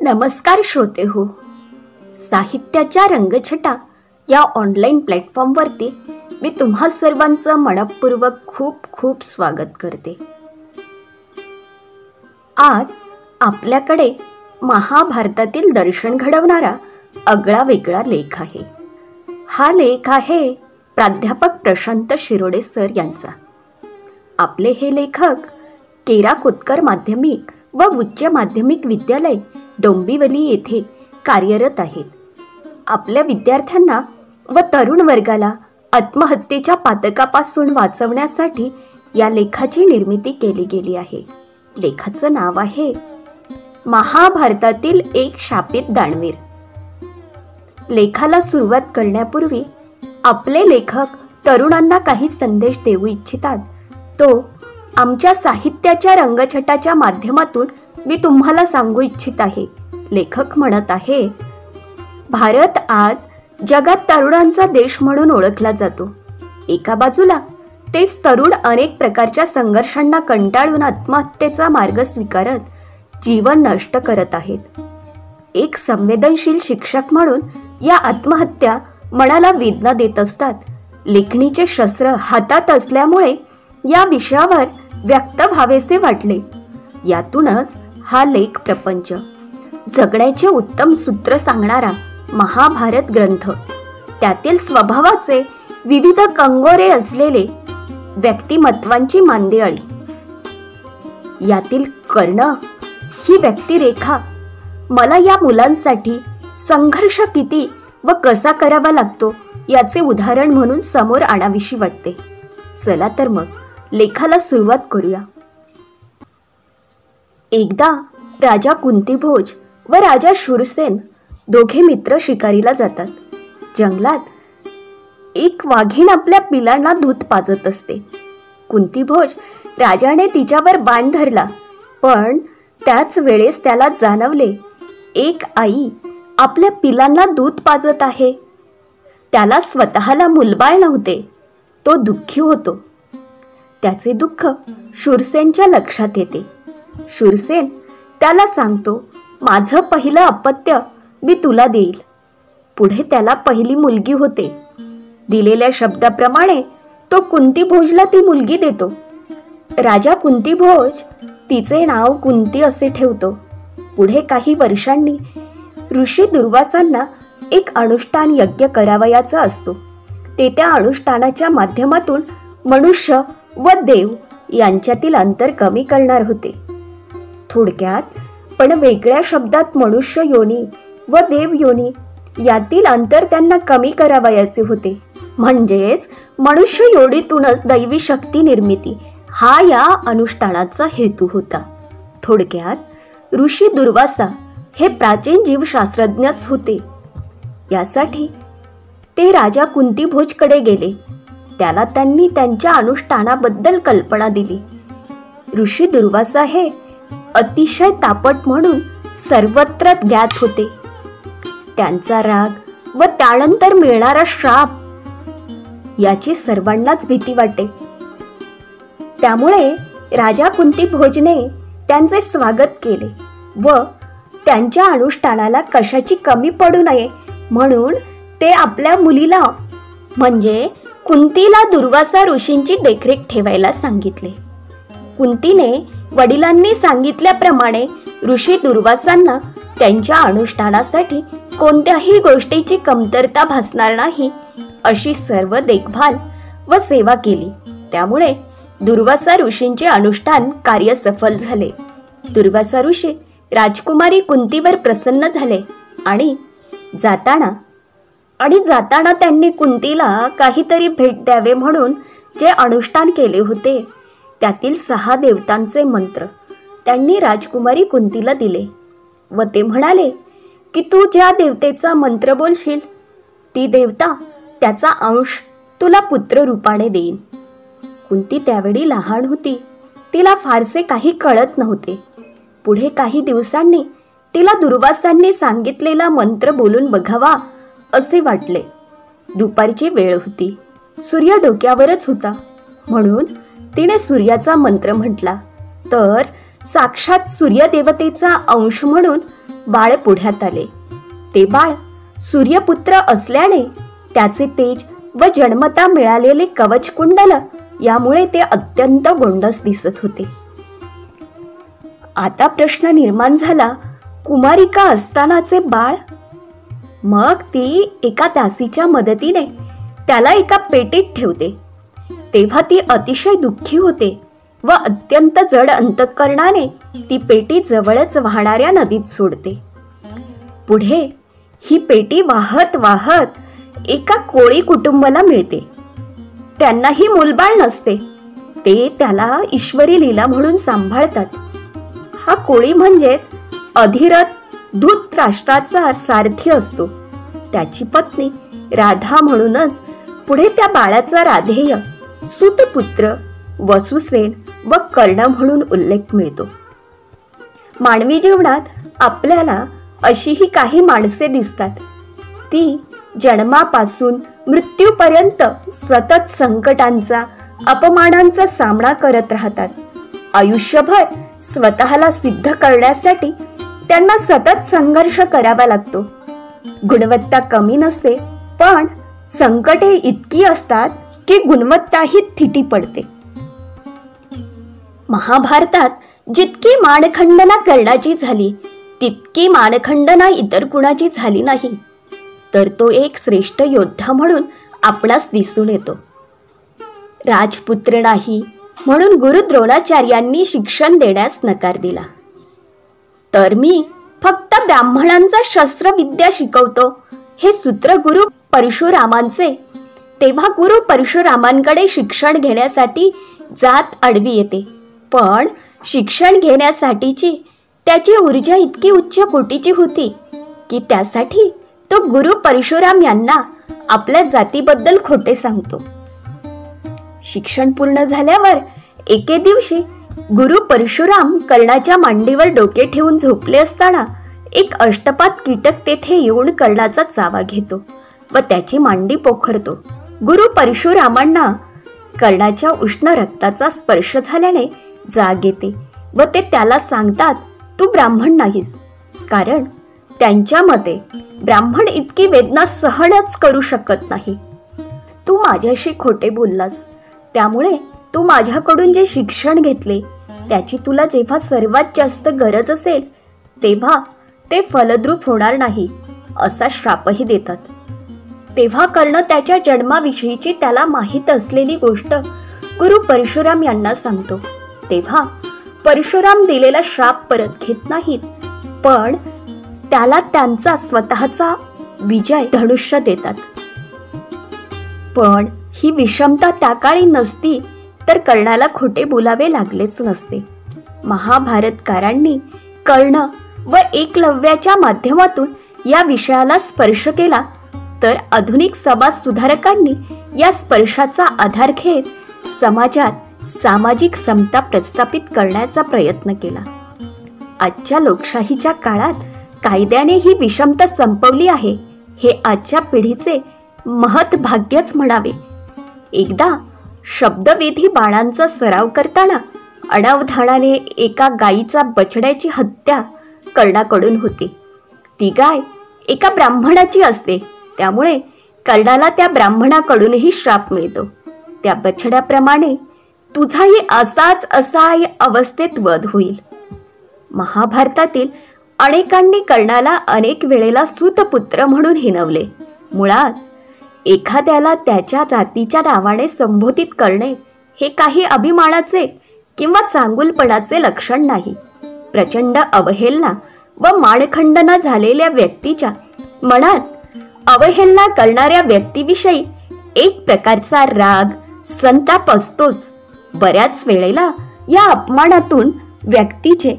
नमस्कार श्रोते हो. साहित्याच्या रंगछटा या ऑनलाईन प्लॅटफॉर्मवरती मी तुम्हा सर्वांचं मनपूर्वक खूप खूप स्वागत करते. आज आपल्याकडे महाभारतातील दर्शन घडवणारा आगळा वेगळा लेख आहे. हा लेख आहे प्राध्यापक प्रशांत शिरोडे सर यांचा. आपले हे लेखक केराकोतकर माध्यमिक व उच्च माध्यमिक विद्यालय डोंबिवली येथे कार्यरत आहेत. आपल्या विद्यार्थ्यांना व तरुण वर्गाला आत्महत्येच्या पातकापासून वाचवण्यासाठी या लेखाची निर्मिती केली गेली आहे. लेखाचं नाव आहे महाभारतातील एक शापित दानवीर. लेखाला सुरुवात करण्यापूर्वी आपले लेखक तरुणांना काही संदेश देऊ इच्छितात. तो आमच्या साहित्याच्या रंगछटाच्या माध्यमातून मी तुम्हाला सांगू इच्छित आहे. लेखक म्हणत आहे, भारत आज जगात तरुणांचा देश म्हणून ओळखला जातो. एका बाजूला तेच तरुण अनेक प्रकारच्या संघर्षांना कंटाळून आत्महत्येचा मार्ग स्वीकारत जीवन नष्ट करत आहेत. एक संवेदनशील शिक्षक म्हणून या आत्महत्या मनाला वेदना देत असतात. लेखणीचे शस्त्र हातात असल्यामुळे या विषयावर व्यक्त व्हावेसे वाटले. यातूनच हा लेख प्रपंच, जगण्याचे उत्तम सूत्र सांगणारा महाभारत ग्रंथ, त्यातील स्वभावाचे विविध कंगोरे असलेले व्यक्तिमत्वांची मांदियाळी, यातील कर्ण ही व्यक्तिरेखा मला या मुलांसाठी संघर्ष किती व कसा करावा लागतो याचे उदाहरण म्हणून समोर आणावीशी वाटते. चला तर मग लेखाला सुरुवात करूया. एकदा राजा कुंतीभोज व राजा शूरसेन दोघे मित्र शिकारीला जातात. जंगलात एक वाघीण आपल्या पिलांना दूध पाजत असते. कुंतीभोज राजाने तिच्यावर बाण धरला, पण त्याच वेळेस त्याला जाणवले एक आई आपल्या पिलांना दूध पाजत आहे. त्याला स्वतःला मुलबाळ नव्हते. तो दुःखी होतो. त्याचे दुःख शूरसेनच्या लक्षात येते. शूरसेन त्याला सांगतो, माझं पहिलं अपत्य मी तुला देईल. पुढे त्याला पहिली मुलगी होते. दिलेल्या शब्दाप्रमाणे तो कुंतीभोजला ती मुलगी देतो. राजा कुंतीभोज तिचे नाव कुंती असे ठेवतो. पुढे काही वर्षांनी ऋषी दुर्वासांना एक अनुष्ठान यज्ञ करावयाचा असतो. ते त्या अनुष्ठानाच्या माध्यमातून मनुष्य व देव यांच्यातील अंतर कमी करणार होते. थोडक्यात पण वेगळ्या शब्दात मनुष्य योनी व देव योनी यातील अंतर त्यांना कमी करावयाचे होते. म्हणजेच मनुष्य योनीतूनच दैवी शक्ती निर्मिती हा या अनुष्ठानाचा हेतू होता. थोडक्यात ऋषी दुर्वासा हे प्राचीन जीवशास्त्रज्ञच होते. यासाठी ते राजा कुंतीभोजकडे गेले. त्याला त्यांनी त्यांच्या अनुष्ठानाबद्दल कल्पना दिली. ऋषी दुर्वासा हे अतिशय तापट म्हणून सर्वत्र ज्ञात होते. त्यांचा राग व त्यानंतर मिळणारा श्राप याची सर्वांनाच भीती वाटे. त्यामुळे राजा कुंतीभोजने त्यांचे स्वागत केले व त्यांच्या अनुष्ठानाला कशाची कमी पडू नये म्हणून ते आपल्या मुलीला म्हणजे कुंतीला दुर्वासा ऋषींची देखरेख ठेवायला सांगितले. कुंतीने वडिलांनी सांगितल्याप्रमाणे ऋषी दुर्वासांना त्यांच्या अनुष्ठानासाठी कोणत्याही गोष्टीची कमतरता भासणार नाही अशी सर्व देखभाल व सेवा केली. त्यामुळे दुर्वासा ऋषींचे अनुष्ठान कार्य सफल झाले. दुर्वासा ऋषी राजकुमारी कुंतीवर प्रसन्न झाले आणि जाताना त्यांनी कुंतीला काहीतरी भेट द्यावे म्हणून जे अनुष्ठान केले होते त्यातील 6 देवतांचे मंत्र त्यांनी राजकुमारी कुंतीला दिले व ते म्हणाले की तू ज्या देवतेचा मंत्र बोलशील ती देवता त्याचा अंश तुला पुत्र रूपाने देईन. कुंती त्यावेळी लहान होती. तिला फारसे काही कळत नव्हते. पुढे काही दिवसांनी तिला दुर्वासांनी सांगितलेला मंत्र बोलून बघावा असे वाटले. दुपारची वेळ होती. सूर्य डोक्यावरच होता. म्हणून तिने सूर्याचा मंत्र म्हटला तर साक्षात सूर्यदेवतेचा अंश म्हणून बाळ पुढ्यात आले. ते बाळ सूर्यपुत्र असल्याने त्याचे तेज व जन्मता मिळालेले कवचकुंडल यामुळे ते अत्यंत गोंडस दिसत होते. आता प्रश्न निर्माण झाला, कुमारिका असतानाचे बाळ? मग ती एका दासीच्या मदतीने त्याला एका पेटीत ठेवते. तेव्हा ती अतिशय दुःखी होते व अत्यंत जड अंतःकरणाने ती पेटी जवळच वाहणाऱ्या नदीत सोडते. पुढे ही पेटी वाहत वाहत एका कोळी कुटुंबाला मिळते. त्यांनाही मूलबाळ नसते. ते त्याला ईश्वरी लीला म्हणून सांभाळतात. हा कोळी म्हणजेच अधिरथ धृतराष्ट्राचा सारथी असतो. त्याची पत्नी राधा म्हणूनच पुढे त्या बाळाचा राधेय सुतपुत्र वसुसेन व कर्ण म्हणून उल्लेख मिळतो. मानवी जीवनात आपल्याला अशीही काही माणसे दिसतात. ती जन्मापासून मृत्यूपर्यंत सतत संकटांचा अपमानांचा सामना करत राहतात. आयुष्यभर स्वतःला सिद्ध करण्यासाठी त्यांना सतत संघर्ष करावा लागतो. गुणवत्ता कमी नसते, पण संकटे इतकी असतात की गुणवत्ताही थिटी पडते. महाभारतात जितकी मानखंडना कर्णाची झाली तितकी मानखंडना इतर कुणाची झाली नाही. तर तो एक श्रेष्ठ योद्धा म्हणून आपणास दिसून येतो. राजपुत्र नाही म्हणून गुरु द्रोणाचार्यांनी शिक्षण देण्यास नकार दिला. तर मी फक्त ब्राह्मणांचा शस्त्रविद्या शिकवतो हे सूत्र गुरु परशुरामांचे. तेव्हा गुरु परशुरामांकडे शिक्षण घेण्यासाठी जात आडवी येते. पण शिक्षण घेण्यासाठीची त्याची ऊर्जा इतकी उच्च कोटीची होती की त्यासाठी तो गुरु परशुराम यांना आपल्या जातीबद्दल खोटे सांगतो. शिक्षण पूर्ण झाल्यावर एके दिवशी गुरु परशुराम कर्णाच्या मांडीवर डोके ठेवून झोपले असताना एक अष्टपात कीटक तेथे येऊन कर्णाचा चावा घेतो व त्याची मांडी पोखरतो. गुरु परशुरामांना कर्णाच्या उष्ण रक्ताचा स्पर्श झाल्याने जाग येते व ते त्याला सांगतात, तू ब्राह्मण नाहीस. कारण त्यांच्या मते ब्राह्मण इतकी वेदना सहनच करू शकत नाही. तू माझ्याशी खोटे बोललास, त्यामुळे तू माझ्याकडून जे शिक्षण घेतले त्याची तुला जेव्हा सर्वात जास्त गरज असेल तेव्हा ते फलद्रूप होणार नाही असा श्रापही देतात. तेव्हा कर्ण त्याच्या जन्माविषयीची त्याला माहीत असलेली गोष्ट गुरु परशुराम यांना सांगतो. तेव्हा परशुराम दिलेला श्राप परत घेत नाहीत, पण त्याला त्यांचा स्वतःचा विजय धनुष्य देतात. पण ही विषमता त्या काळी नसती तर कर्णाला खोटे बोलावे लागलेच नसते. महाभारतकारांनी कर्ण व एकलव्याच्या माध्यमातून या विषयाला स्पर्श केला, तर आधुनिक समाज सुधारकांनी या स्पर्शाचा आधार घेत समाजात सामाजिक समता प्रस्थापित करण्याचा प्रयत्न केला. आजच्या लोकशाहीच्या काळात कायद्याने ही विषमता संपवली आहे हे आजच्या पिढीचे महत् भाग्यच म्हणावे. एकदा शब्दवेधी बाणांचा सराव करताना अनावधानाने एका गायीचा बछड्याची हत्या कर्णाकडून होती. ती गाय एका ब्राह्मणाची असते, त्यामुळे कर्णाला त्या ब्राह्मणाकडूनही श्राप मिळतो. त्या बछड्याप्रमाणे तुझाही असाच असहाय्य अवस्थेत वध होईल. महाभारतातील अनेकांनी कर्णाला अनेक वेळेला सूतपुत्र म्हणून हिणवले. मुळात एखाद्याला त्याच्या जातीच्या नावाने संबोधित करणे हे काही अभिमानाचे किंवा चांगुलपणाचे लक्षण नाही. प्रचंड अवहेलना व मानखंडना झालेल्या व्यक्तीच्या मनात अवहेलना करणाऱ्या व्यक्तीविषयी एक प्रकारचा राग संताप असतोच. बऱ्याच वेळेला या अपमानातून व्यक्तीचे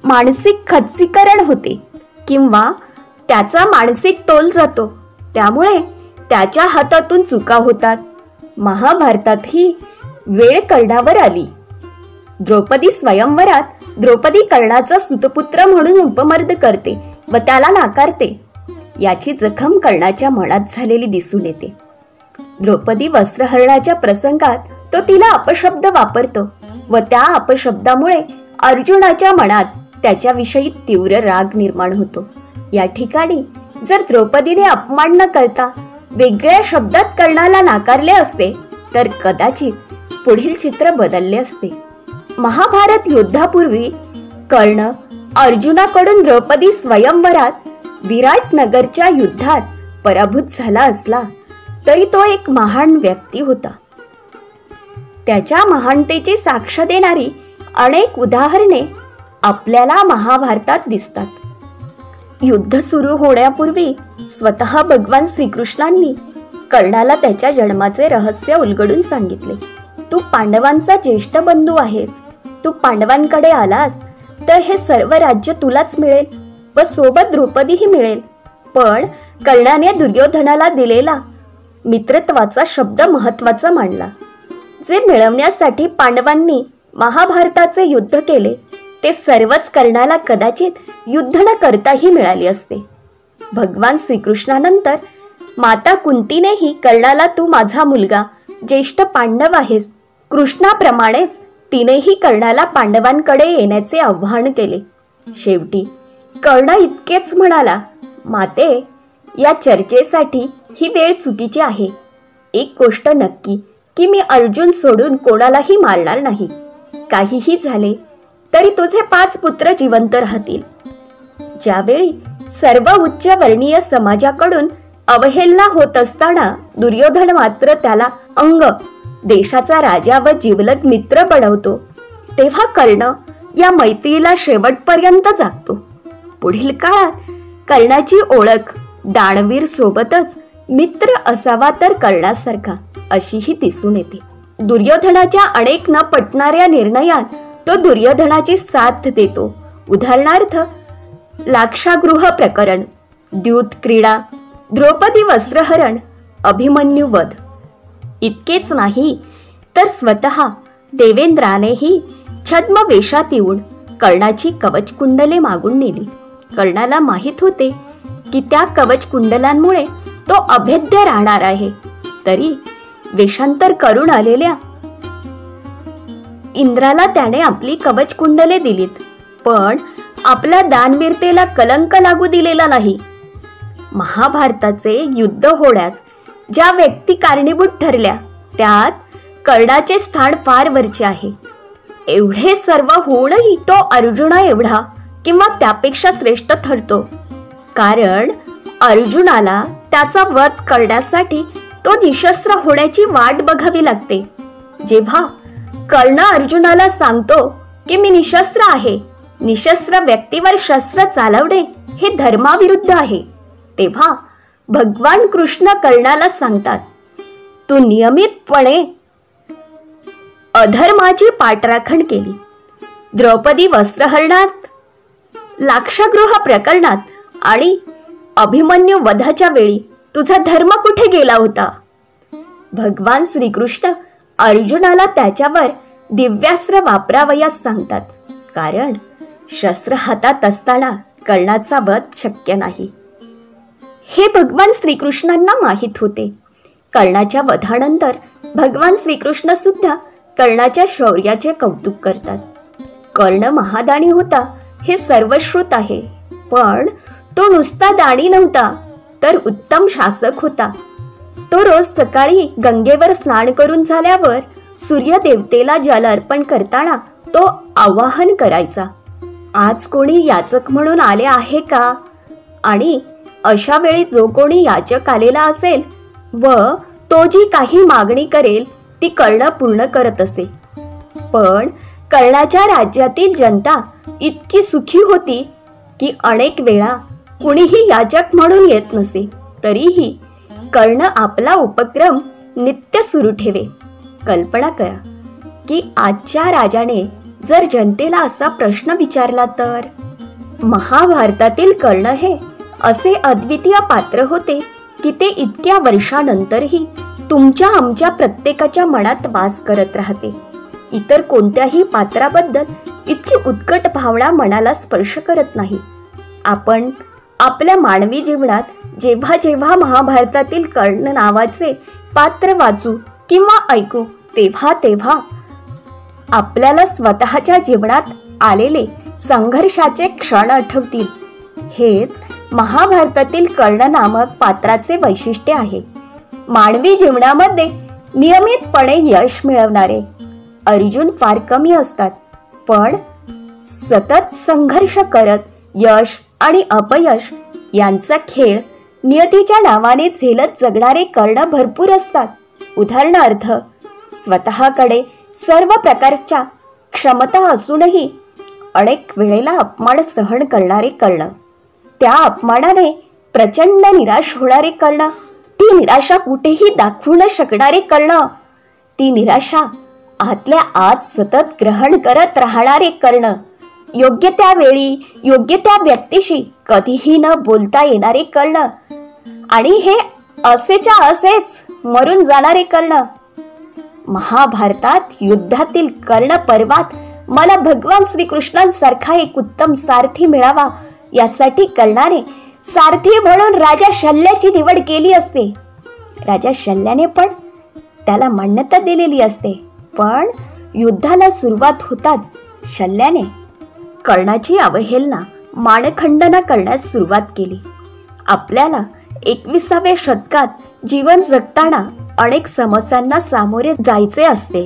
मानसिक खच्चीकरण होते किंवा त्याचा मानसिक तोल जातो, त्यामुळे त्याच्या हातातून चुका होतात. महाभारतात ही वेळ कर्णावर आली. द्रौपदी स्वयंवरात द्रौपदी कर्णाचा सुतपुत्र म्हणून उपमर्द करते व त्याला नाकारते. याची जखम कर्णाच्या मनात झालेली दिसून येते. द्रौपदी वस्त्रहरणाच्या प्रसंगात तो तिला अपशब्द वापरतो व त्या अपशब्दामुळे अर्जुनाच्या मनात त्याच्याविषयी तीव्र राग निर्माण होतो. या ठिकाणी जर द्रौपदीने अपमान न करता वेगळ्या शब्दात कर्णाला नाकारले असते तर कदाचित पुढील चित्र बदलले असते. महाभारत युद्धापूर्वी कर्ण अर्जुनाकडून द्रौपदी स्वयंवरात विराटनगरच्या युद्धात पराभूत झाला असला तरी तो एक महान व्यक्ती होता. त्याच्या महानतेची साक्ष देणारी अनेक उदाहरणे आपल्याला महाभारतात दिसतात. युद्ध सुरू होण्यापूर्वी स्वतः भगवान श्रीकृष्णांनी कर्णाला त्याच्या जन्माचे रहस्य उलगडून सांगितले. तू पांडवांचा ज्येष्ठ बंधू आहेस. तू पांडवांकडे आलास तर हे सर्व राज्य तुलाच मिळेल व सोबत द्रौपदीही मिळेल. पण कर्णाने दुर्योधनाला दिलेला मित्रत्वाचा शब्द महत्वाचा मानला. जे मिळवण्यासाठी पांडवांनी महाभारताचे युद्ध केले ते सर्वच कर्णाला कदाचित युद्ध न करताही मिळाले असते. भगवान श्रीकृष्णानंतर माता कुंतीनेही कर्णाला तू माझा मुलगा ज्येष्ठ पांडव आहेस, कृष्णाप्रमाणेच तिनेही कर्णाला पांडवांकडे येण्याचे आव्हान केले. शेवटी कर्ण इतकेच म्हणाला, माते, या चर्चेसाठी ही वेळ चुकीची आहे. एक गोष्ट नक्की की मी अर्जुन सोडून कोणालाही मारणार नाही. काहीही झाले तरी तुझे 5 पुत्र जिवंत राहतील. ज्यावेळी सर्व उच्च वर्णीय समाजाकडून अवहेलना होत असताना दुर्योधन मात्र त्याला अंग, देशाचा राजा व जिवलग मित्र बनवतो, तेव्हा कर्ण या मैत्रीला शेवटपर्यंत जागतो. पुढील काळात कर्णाची ओळख दानवीर सोबतच मित्र असावा तर कर्णासारखा अशीही दिसून येते. दुर्योधनाच्या अनेक न पटणाऱ्या निर्णयात तो दुर्योधनाची साथ देतो. उदाहरणार्थ लाक्षागृह प्रकरण, द्यूत क्रीडा, द्रौपदी वस्त्रहरण, अभिमन्यू वध. इतकेच नाही तर स्वतः देवेंद्रानेही छद्म वेशात येऊन कर्णाची कवचकुंडले मागून नेली. कर्णाला माहीत होते की त्या कवचकुंडलांमुळे तो अभेद्य राहणार आहे, तरी वेषांतर करून आलेल्या इंद्राला त्याने आपली कवचकुंडले दिलीत, पण आपल्या दानवीरतेला कलंक लागू दिलेला नाही. महाभारताचे युद्ध होण्यास ज्या व्यक्ती कारणीभूत ठरल्या त्यात कर्णाचे स्थान फार वरचे आहे. एवढे सर्व होऊनही तो अर्जुना एवढा किंवा त्यापेक्षा श्रेष्ठ ठरतो, कारण अर्जुनाला त्याचा वध करण्यासाठी तो निशस्त्र होण्याची वाट बघावी लागते. जेव्हा कर्ण अर्जुनाला सांगतो की मी निशस्त्र आहे, निशस्त्र व्यक्तीवर शस्त्र चालवणे हे धर्माविरुद्ध आहे, तेव्हा भगवान कृष्ण कर्णाला सांगतात, तू नियमितपणे अधर्माची पाठराखण केली. द्रौपदी वस्त्रहरणात, लाक्षागृह प्रकरणात आणि अभिमन्यू वधाच्या वेळी तुझा धर्म कुठे गेला होता? भगवान श्रीकृष्ण अर्जुनाला त्याच्यावर दिव्यास्त्र वापरावयास सांगतात, कारण शस्त्र हातात असताना कर्णाचा वध शक्य नाही. हे भगवान श्रीकृष्णांना माहीत होते. कर्णाच्या वधानंतर भगवान श्रीकृष्ण सुद्धा कर्णाच्या शौर्याचे कौतुक करतात. कर्ण महादानी होता हे सर्वश्रुत आहे, पण तो नुसता दाणी नव्हता तर उत्तम शासक होता. तो रोज सकाळी गंगेवर स्नान करून झाल्यावर सूर्यदेवतेला जल अर्पण करताना तो आवाहन करायचा, आज कोणी याचक म्हणून आले आहे का? आणि अशा वेळी जो कोणी याचक आलेला असेल व तो जी काही मागणी करेल ती कर्ण पूर्ण करत असे. पण कर्णाच्या राज्यातील जनता इतकी सुखी होती की अनेक वेळा कुणीही याचक म्हणून येत नसे, तरीही कर्ण आपला उपक्रम नित्य सुरू ठेवे. कल्पना करा की आजच्या राजाने जर जनतेला असा प्रश्न विचारला तर? महाभारतातील कर्ण हे असे अद्वितीय पात्र होते की ते इतक्या वर्षानंतरही तुमच्या आमच्या प्रत्येकाच्या मनात वास करत राहते. इतर कोणत्याही पात्राबद्दल इतकी उत्कट भावना मनाला स्पर्श करत नाही. आपण आपल्या मानवी जीवनात जेव्हा जेव्हा महाभारतातील कर्ण नावाचे पात्र वाचू किंवा ऐकू तेव्हा तेव्हा आपल्याला स्वतःच्या जीवनात आलेले संघर्षाचे क्षण आठवतील. हेच महाभारतातील कर्ण नामक पात्राचे वैशिष्ट्य आहे. मानवी जीवनामध्ये नियमितपणे यश मिळवणारे अर्जुन फार कमी असतात, पण सतत संघर्ष करत यश आणि अपयश यांचा खेळ नियतीच्या नावाने झेलत जगणारे कर्ण भरपूर असतात. उदाहरणार्थ, स्वतःकडे सर्व प्रकारच्या क्षमता असूनही अनेक वेळेला अपमान सहन करणारे कर्ण, त्या अपमानाने प्रचंड निराश होणारे कर्ण, ती निराशा कुठेही दाखवू न शकणारे कर्ण, ती निराशा आतल्या आत सतत ग्रहण करत राहणारे कर्ण, योग्य त्या वेळी योग्य त्या व्यक्तीशी कधीही न बोलता येणारे कर्ण, आणि हे असेच्या असेच मरून जाणारे कर्ण. महाभारतात युद्धातील कर्ण पर्वात मला भगवान श्रीकृष्णांसारखा एक उत्तम सारथी मिळावा यासाठी कर्णाने सारथी म्हणून राजा शल्याची निवड केली असते. राजा शल्याने पण त्याला मान्यता दिलेली असते, पण युद्धाला सुरुवात होताच शल्याने कर्णाची अवहेलना मानखंडना करण्यास सुरुवात केली. आपल्याला 21व्या शतकात जीवन जगताना अनेक समस्यांना सामोरे जायचे असते.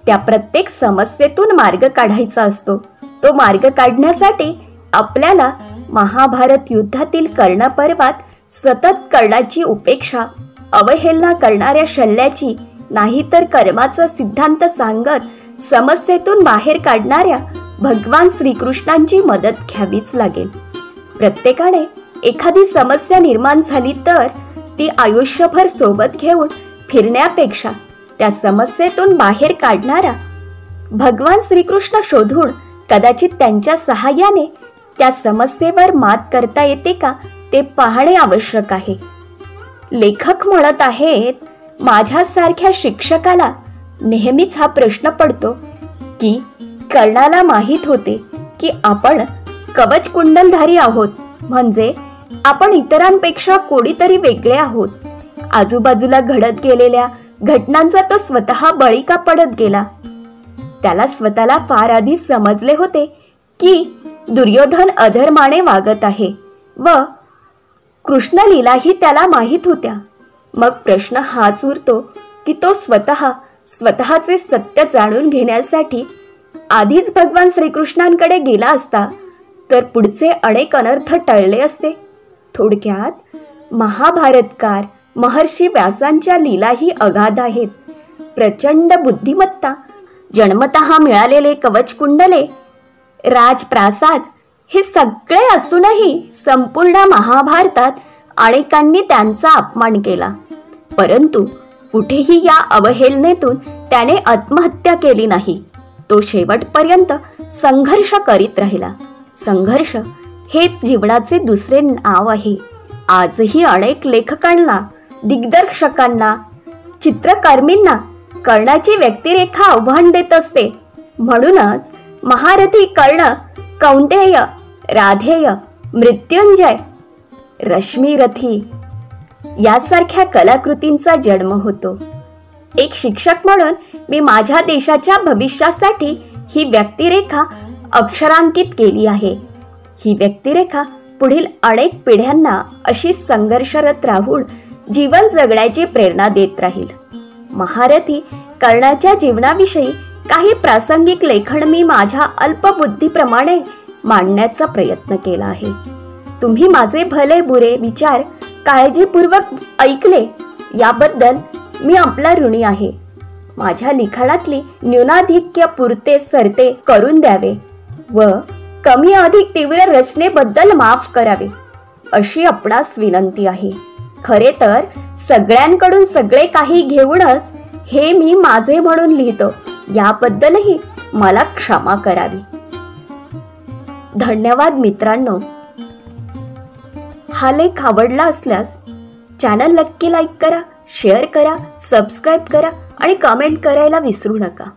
त्या प्रत्येक समस्येतून मार्ग काढायचा असतो. तो मार्ग काढण्यासाठी आपल्याला महाभारत युद्धातील कर्ण पर्वात सतत कर्णाची उपेक्षा, अवहेलना करणाऱ्या शल्याची, नाहीतर कर्माचा सिद्धांत सांगत समस्येतून बाहेर काढणाऱ्या भगवान श्रीकृष्णांची मदत घ्यावीच लागेल. प्रत्येकाने एखादी समस्या निर्माण झाली तर ती आयुष्यभर सोबत घेऊन फिरण्यापेक्षा त्या समस्येतून बाहेर काढणारा भगवान श्रीकृष्ण शोधून कदाचित त्यांच्या सहाय्याने त्या समस्येवर मात करता येते का ते पाहणे आवश्यक आहे. लेखक म्हणत आहेत, माझ्यासारख्या शिक्षकाला नेहमीच हा प्रश्न पडतो की कर्णाला माहीत होते की आपण कवच कुंडलधारी आहोत, म्हणजे आपण इतरांपेक्षा कोणीतरी वेगळे आहोत. आजूबाजूला घडत गेलेल्या घटनांचा तो स्वतः बळी का पडत गेला. त्याला स्वतःला फार आधी समजले होते की दुर्योधन अधर्माने वागत आहे व कृष्णलीलाही त्याला माहीत होत्या. मग प्रश्न हाच उरतो की तो स्वतःचे सत्य जाणून घेण्यासाठी आधीच भगवान श्रीकृष्णांकडे गेला असता तर पुढचे अनेक अनर्थ टळले असते. थोडक्यात महाभारतकार महर्षी व्यासांच्या लीलाही अगाध आहेत. प्रचंड बुद्धिमत्ता, जन्मतः मिळालेले कवचकुंडले, राजप्रासाद हे सगळे असूनही संपूर्ण महाभारतात अनेकांनी त्यांचा अपमान केला. परंतु कुठेही या अवहेलनेतून त्याने आत्महत्या केली नाही. तो शेवटपर्यंत संघर्ष करीत राहिला. संघर्ष हेच जीवनाचे दुसरे नाव आहे. आजही अनेक लेखकांना, दिग्दर्शकांना, चित्रकर्मींना कर्णाची व्यक्तिरेखा आव्हान देत असते. म्हणूनच महारथी कर्ण, कौंतेय, राधेय, मृत्युंजय, रश्मीरथी यासारख्या कलाकृतींचा जन्म होतो. एक शिक्षक म्हणून मी माझ्या देशाच्या भविष्यासाठी ही व्यक्तिरेखा अक्षरांकित केली आहे. ही व्यक्तिरेखा पुढील अनेक पिढ्यांना अशी संघर्षरत राहून जीवन जगण्याची प्रेरणा देत राहील. महारथी कर्णाच्या जीवनाविषयी काही प्रासंगिक लेखन मी माझ्या अल्पबुद्धीप्रमाणे मांडण्याचा प्रयत्न केला आहे. तुम्ही माझे भले बुरे विचार काळजीपूर्वक ऐकले याबद्दल मी आपला ऋणी आहे. माझ्या लिखाणातली न्यूनाधिक्य पुरते सरते करून द्यावे व कमी अधिक तीव्र रचनेबद्दल माफ करावे अशी आपणास विनंती आहे. खरे तर सगळ्यांकडून सगळे काही घेऊनच हे मी माझे म्हणून लिहितो, याबद्दलही मला क्षमा करावी. धन्यवाद मित्रांनो. हा लेख आवडला असल्यास चॅनल नक्की लाईक करा, शेअर करा, सबस्क्राईब करा आणि कमेंट करायला विसरू नका.